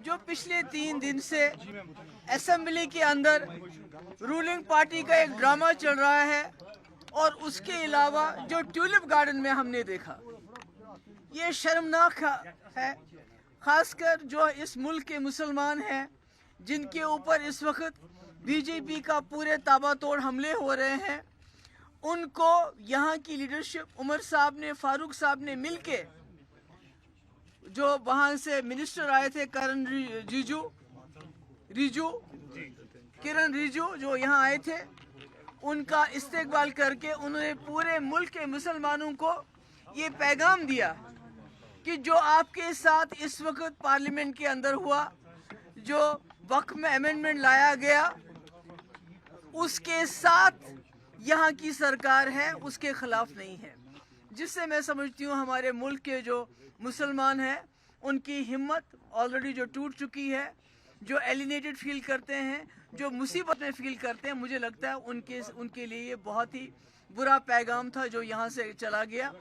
जो पिछले 3 दिन से असेंबली के अंदर रूलिंग पार्टी का एक ड्रामा चल रहा है और उसके अलावा जो ट्यूलिप गार्डन में हमने देखा, ये शर्मनाक है। खासकर जो इस मुल्क के मुसलमान हैं, जिनके ऊपर इस वक्त बीजेपी का पूरे ताबड़तोड़ हमले हो रहे हैं, उनको यहाँ की लीडरशिप उमर साहब ने, फारूक साहब ने मिलके, जो वहाँ से मिनिस्टर आए थे किरण रिजू जो यहाँ आए थे, उनका इस्तेकबाल करके उन्होंने पूरे मुल्क के मुसलमानों को ये पैगाम दिया कि जो आपके साथ इस वक्त पार्लियामेंट के अंदर हुआ, जो वक्फ में अमेंडमेंट लाया गया, उसके साथ यहाँ की सरकार है, उसके खिलाफ नहीं है। जिससे मैं समझती हूँ हमारे मुल्क के जो मुसलमान हैं, उनकी हिम्मत ऑलरेडी जो टूट चुकी है, जो एलिनेटेड फील करते हैं, जो मुसीबत में फील करते हैं, मुझे लगता है उनके लिए ये बहुत ही बुरा पैगाम था जो यहाँ से चला गया।